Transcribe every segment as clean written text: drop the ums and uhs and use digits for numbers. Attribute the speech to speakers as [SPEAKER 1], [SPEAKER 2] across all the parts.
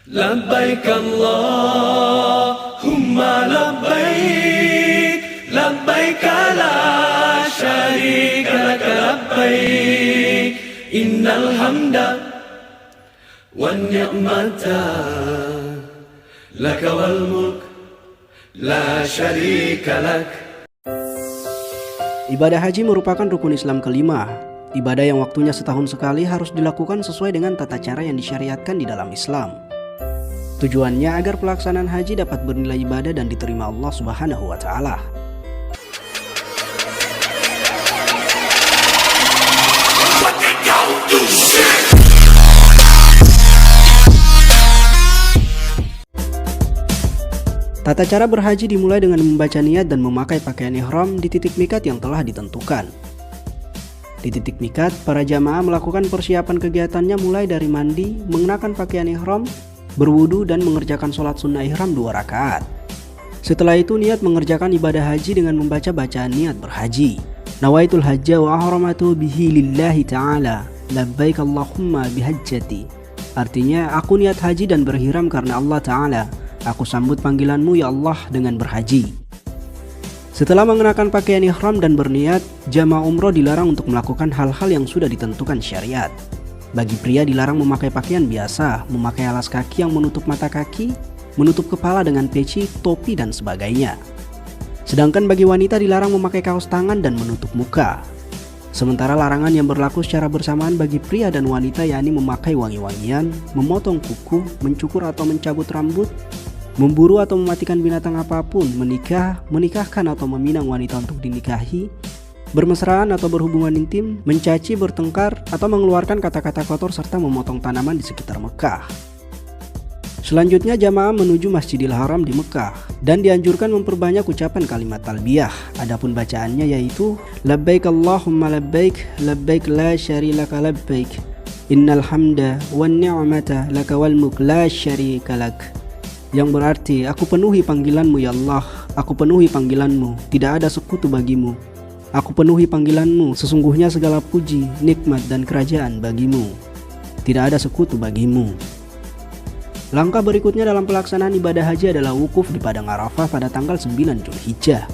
[SPEAKER 1] لبيك اللهم لبيك لبيك لا شريك لك لبيك إن الحمد والنعمة لك والملك لا شريك لك.
[SPEAKER 2] Ibadah haji merupakan rukun Islam kelima. Ibadah yang waktunya setahun sekali harus dilakukan sesuai dengan tata cara yang disyariatkan di dalam Islam. Tujuannya agar pelaksanaan haji dapat bernilai ibadah dan diterima Allah Subhanahu wa Ta'ala. Tata cara berhaji dimulai dengan membaca niat dan memakai pakaian ihram di titik mikat yang telah ditentukan. Di titik mikat, para jamaah melakukan persiapan kegiatannya mulai dari mandi, mengenakan pakaian ihram, berwudu dan mengerjakan sholat sunnah ihram 2 rakaat. Setelah itu niat mengerjakan ibadah haji dengan membaca bacaan niat berhaji. Nawaitul hajja wa ahramatu bihi lillahi ta'ala labbaik Allahumma bihajjati. Artinya, aku niat haji dan berhiram karena Allah Ta'ala. Aku sambut panggilanmu ya Allah dengan berhaji. Setelah mengenakan pakaian ihram dan berniat, jamaah umroh dilarang untuk melakukan hal-hal yang sudah ditentukan syariat. Bagi pria dilarang memakai pakaian biasa, memakai alas kaki yang menutup mata kaki, menutup kepala dengan peci, topi dan sebagainya. Sedangkan bagi wanita dilarang memakai kaos tangan dan menutup muka. Sementara larangan yang berlaku secara bersamaan bagi pria dan wanita yakni memakai wangi-wangian, memotong kuku, mencukur atau mencabut rambut, memburu atau mematikan binatang apapun, menikahkan atau meminang wanita untuk dinikahi, bermesraan atau berhubungan intim, mencaci, bertengkar, atau mengeluarkan kata-kata kotor serta memotong tanaman di sekitar Mekah. Selanjutnya jamaah menuju Masjidil Haram di Mekah dan dianjurkan memperbanyak ucapan kalimat talbiyah. Adapun bacaannya yaitu labbaik Allahumma labbaik labbaik la syarika labbaik innal hamda wan ni'mata laka wal mulk la syarika lak. Yang berarti aku penuhi panggilanmu ya Allah, aku penuhi panggilanmu, tidak ada sekutu bagimu. Aku penuhi panggilanmu, sesungguhnya segala puji, nikmat dan kerajaan bagimu. Tidak ada sekutu bagimu. Langkah berikutnya dalam pelaksanaan ibadah haji adalah wukuf di Padang Arafah pada tanggal 9 Zulhijjah.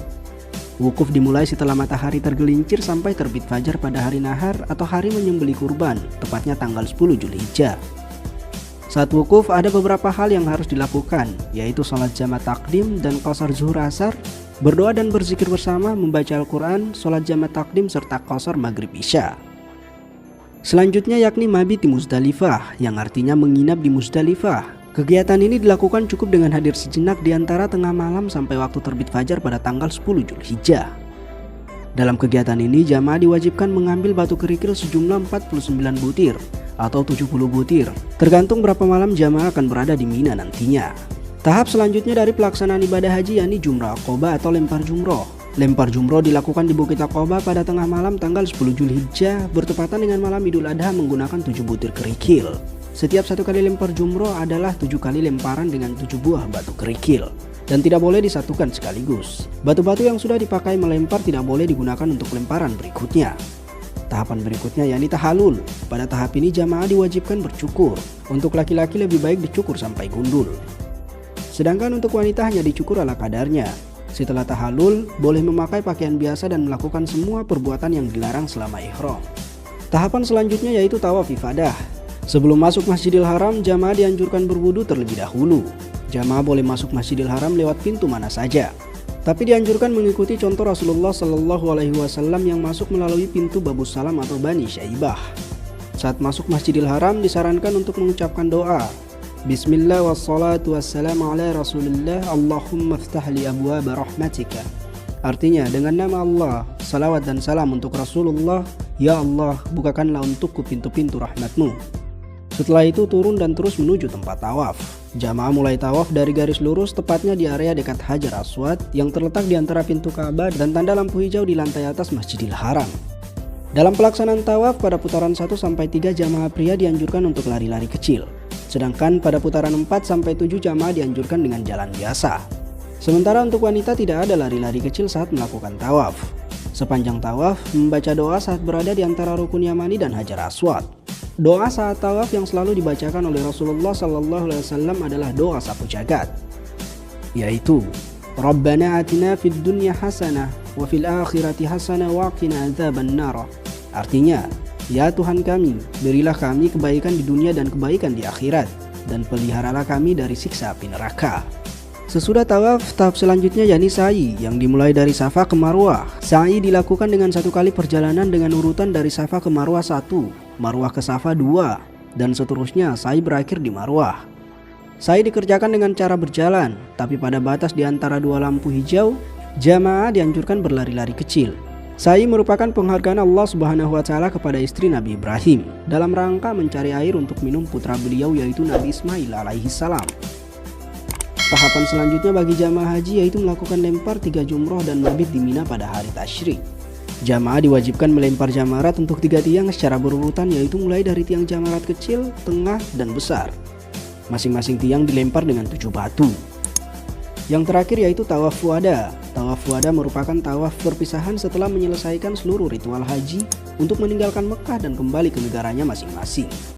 [SPEAKER 2] Wukuf dimulai setelah matahari tergelincir sampai terbit fajar pada hari nahar atau hari menyembelih kurban, tepatnya tanggal 10 Zulhijjah. Saat wukuf ada beberapa hal yang harus dilakukan, yaitu sholat jamak takdim dan qasar zuhur asar, berdoa dan berzikir bersama, membaca Al-Quran, sholat jamak takdim serta qasar maghrib isya. Selanjutnya yakni mabit di Muzdalifah, yang artinya menginap di Muzdalifah. Kegiatan ini dilakukan cukup dengan hadir sejenak di antara tengah malam sampai waktu terbit fajar pada tanggal 10 Zulhijjah. Dalam kegiatan ini jamaah diwajibkan mengambil batu kerikil sejumlah 49 butir atau 70 butir, tergantung berapa malam jamaah akan berada di Mina nantinya. Tahap selanjutnya dari pelaksanaan ibadah haji yakni jumrah Aqobah atau lempar jumroh. Lempar jumroh dilakukan di Bukit Aqobah pada tengah malam tanggal 10 Zulhijjah bertepatan dengan malam Idul Adha menggunakan 7 butir kerikil. Setiap 1 kali lempar jumroh adalah 7 kali lemparan dengan 7 buah batu kerikil dan tidak boleh disatukan sekaligus. Batu-batu yang sudah dipakai melempar tidak boleh digunakan untuk lemparan berikutnya. Tahapan berikutnya yakni tahalul. Pada tahap ini jamaah diwajibkan bercukur. Untuk laki-laki lebih baik dicukur sampai gundul. Sedangkan untuk wanita hanya dicukur ala kadarnya. Setelah tahalul, boleh memakai pakaian biasa dan melakukan semua perbuatan yang dilarang selama ihram. Tahapan selanjutnya yaitu tawaf ifadah. Sebelum masuk Masjidil Haram, jamaah dianjurkan berwudu terlebih dahulu. Jamaah boleh masuk Masjidil Haram lewat pintu mana saja. Tapi dianjurkan mengikuti contoh Rasulullah SAW yang masuk melalui pintu Babus Salam atau Bani Syaibah. Saat masuk Masjidil Haram disarankan untuk mengucapkan doa. Bismillah wassalatu wassalamu ala rasulillah Allahumma ftah li abwaba rahmatika. Artinya dengan nama Allah, salawat dan salam untuk Rasulullah, ya Allah bukakanlah untukku pintu-pintu rahmatmu. Setelah itu turun dan terus menuju tempat tawaf. Jamaah mulai tawaf dari garis lurus tepatnya di area dekat Hajar Aswad yang terletak di antara pintu Ka'bah dan tanda lampu hijau di lantai atas Masjidil Haram. Dalam pelaksanaan tawaf pada putaran 1-3 jamaah pria dianjurkan untuk lari-lari kecil. Sedangkan pada putaran 4-7 jamaah dianjurkan dengan jalan biasa. Sementara untuk wanita tidak ada lari-lari kecil saat melakukan tawaf. Sepanjang tawaf, membaca doa saat berada di antara Rukun Yamani dan Hajar Aswad. Doa saat tawaf yang selalu dibacakan oleh Rasulullah SAW adalah doa sapu jagat, yaitu Rabbana atina fid dunya hasanah wa fil akhirati hasanah wa qina adzabannar. Artinya, ya Tuhan kami, berilah kami kebaikan di dunia dan kebaikan di akhirat, dan peliharalah kami dari siksa api neraka. Sesudah tawaf, tahap selanjutnya yakni sa'i yang dimulai dari Safa ke Marwah. Sa'i dilakukan dengan satu kali perjalanan dengan urutan dari Safa ke Marwah 1, Marwah ke Safa 2, dan seterusnya sa'i berakhir di Marwah. Sa'i dikerjakan dengan cara berjalan, tapi pada batas di antara dua lampu hijau, jamaah dianjurkan berlari-lari kecil. Sa'i merupakan penghargaan Allah Subhanahu wa Ta'ala kepada istri Nabi Ibrahim dalam rangka mencari air untuk minum putra beliau yaitu Nabi Ismail alaihi salam. Tahapan selanjutnya bagi jamaah haji yaitu melakukan lempar 3 jumroh dan mabit di Mina pada hari tasyrik. Jamaah diwajibkan melempar jamarat untuk 3 tiang secara berurutan yaitu mulai dari tiang jamarat kecil, tengah, dan besar. Masing-masing tiang dilempar dengan 7 batu. Yang terakhir yaitu tawaf wada. Tawaf wada merupakan tawaf perpisahan setelah menyelesaikan seluruh ritual haji untuk meninggalkan Mekah dan kembali ke negaranya masing-masing.